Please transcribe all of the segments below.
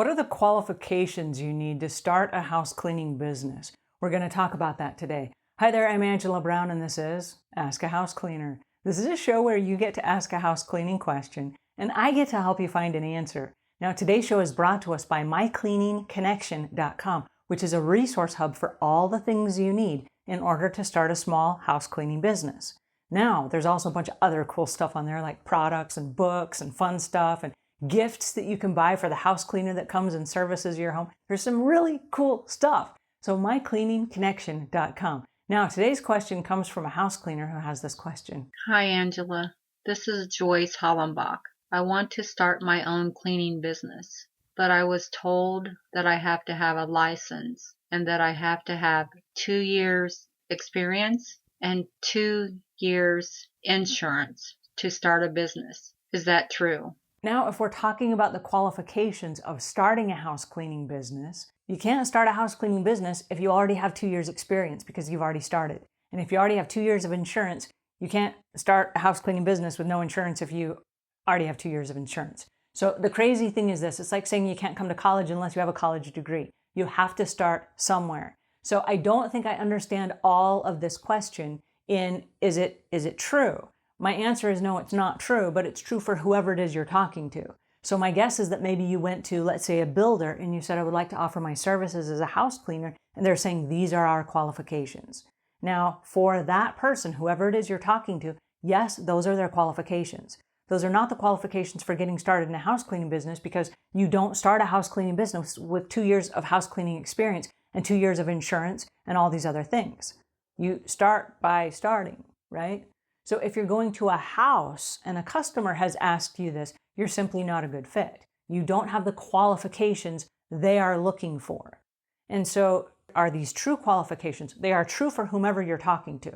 What are the qualifications you need to start a house cleaning business? We're going to talk about that today. Hi there, I'm Angela Brown and this is Ask a House Cleaner. This is a show where you get to ask a house cleaning question and I get to help you find an answer. Now today's show is brought to us by mycleaningconnection.com, which is a resource hub for all the things you need in order to start a small house cleaning business. Now there's also a bunch of other cool stuff on there like products and books and fun stuff and gifts that you can buy for the house cleaner that comes and services your home. There's some really cool stuff. So mycleaningconnection.com. Now, today's question comes from a house cleaner who has this question. Hi, Angela. This is Joyce Hollenbach. I want to start my own cleaning business, but I was told that I have to have a license and that I have to have 2 years experience and 2 years insurance to start a business. Is that true? Now, if we're talking about the qualifications of starting a house cleaning business, you can't start a house cleaning business if you already have 2 years experience because you've already started. And if you already have 2 years of insurance, you can't start a house cleaning business with no insurance if you already have 2 years of insurance. So the crazy thing is this, it's like saying you can't come to college unless you have a college degree. You have to start somewhere. So I don't think I understand all of this question in, is it true? My answer is no, it's not true, but it's true for whoever it is you're talking to. So my guess is that maybe you went to, let's say, a builder and you said, I would like to offer my services as a house cleaner, and they're saying these are our qualifications. Now, for that person, whoever it is you're talking to, yes, those are their qualifications. Those are not the qualifications for getting started in a house cleaning business because you don't start a house cleaning business with 2 years of house cleaning experience and 2 years of insurance and all these other things. You start by starting, right? So if you're going to a house and a customer has asked you this, you're simply not a good fit. You don't have the qualifications they are looking for. And so are these true qualifications? They are true for whomever you're talking to.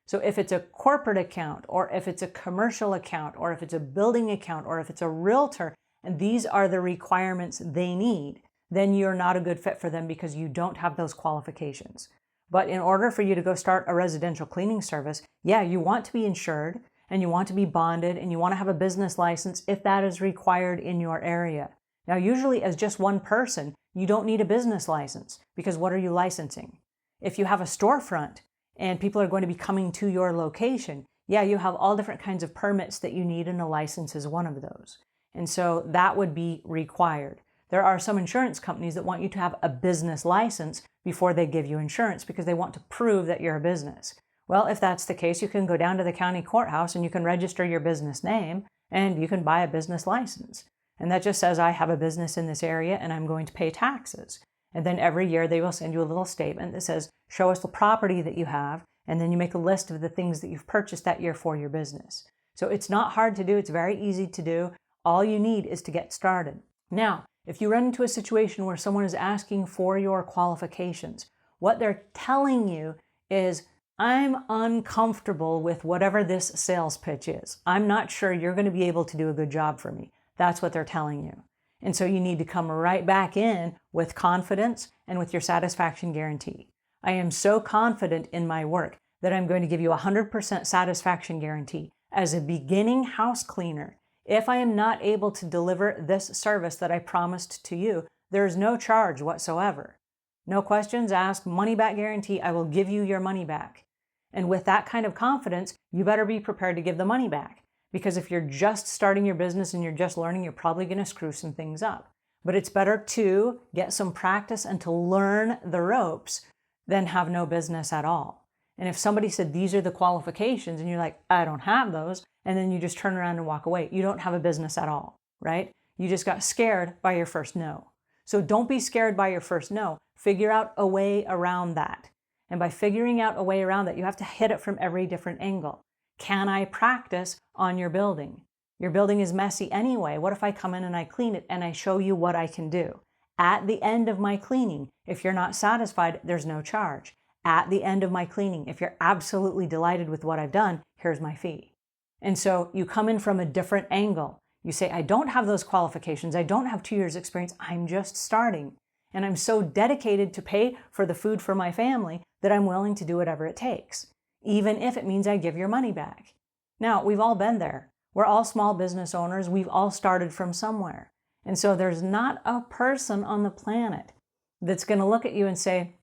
So if it's a corporate account, or if it's a commercial account, or if it's a building account, or if it's a realtor, and these are the requirements they need, then you're not a good fit for them because you don't have those qualifications. But in order for you to go start a residential cleaning service, yeah, you want to be insured and you want to be bonded and you want to have a business license if that is required in your area. Now, usually as just one person, you don't need a business license because what are you licensing? If you have a storefront and people are going to be coming to your location, yeah, you have all different kinds of permits that you need and a license is one of those. And so that would be required. There are some insurance companies that want you to have a business license before they give you insurance because they want to prove that you're a business. Well, if that's the case, you can go down to the county courthouse and you can register your business name and you can buy a business license. And that just says, I have a business in this area and I'm going to pay taxes. And then every year they will send you a little statement that says, show us the property that you have. And then you make a list of the things that you've purchased that year for your business. So it's not hard to do. It's very easy to do. All you need is to get started. Now, if you run into a situation where someone is asking for your qualifications, what they're telling you is, I'm uncomfortable with whatever this sales pitch is. I'm not sure you're going to be able to do a good job for me. That's what they're telling you. And so you need to come right back in with confidence and with your satisfaction guarantee. I am so confident in my work that I'm going to give you a 100% satisfaction guarantee. As a beginning house cleaner, if I am not able to deliver this service that I promised to you, there is no charge whatsoever. No questions asked, money back guarantee, I will give you your money back. And with that kind of confidence, you better be prepared to give the money back. Because if you're just starting your business and you're just learning, you're probably going to screw some things up. But it's better to get some practice and to learn the ropes than have no business at all. And if somebody said, these are the qualifications, and you're like, I don't have those, and then you just turn around and walk away, you don't have a business at all, right? You just got scared by your first no. So don't be scared by your first no. Figure out a way around that. And by figuring out a way around that, you have to hit it from every different angle. Can I practice on your building? Your building is messy anyway. What if I come in and I clean it and I show you what I can do? At the end of my cleaning, if you're not satisfied, there's no charge. At the end of my cleaning, if you're absolutely delighted with what I've done, here's my fee. And so you come in from a different angle. You say, I don't have those qualifications. I don't have 2 years experience. I'm just starting. And I'm so dedicated to pay for the food for my family that I'm willing to do whatever it takes, even if it means I give your money back. Now, we've all been there. We're all small business owners. We've all started from somewhere. And so there's not a person on the planet that's going to look at you and say,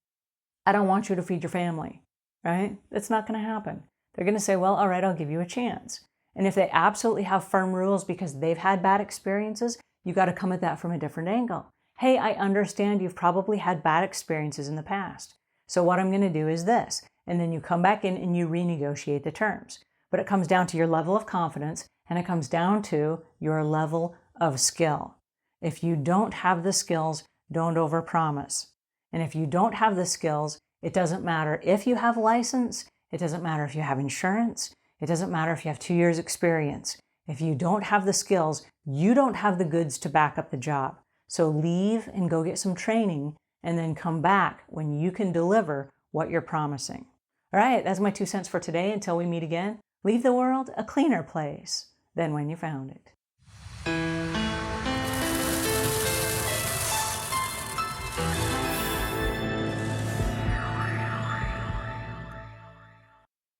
I don't want you to feed your family, right? That's not going to happen. They're going to say, well, all right, I'll give you a chance. And if they absolutely have firm rules because they've had bad experiences, you got to come at that from a different angle. Hey, I understand you've probably had bad experiences in the past. So what I'm going to do is this. And then you come back in and you renegotiate the terms. But it comes down to your level of confidence, and it comes down to your level of skill. If you don't have the skills, don't overpromise. And if you don't have the skills, it doesn't matter if you have license, it doesn't matter if you have insurance, it doesn't matter if you have 2 years experience. If you don't have the skills, you don't have the goods to back up the job. So leave and go get some training and then come back when you can deliver what you're promising. All right, that's my 2 cents for today. Until we meet again, leave the world a cleaner place than when you found it.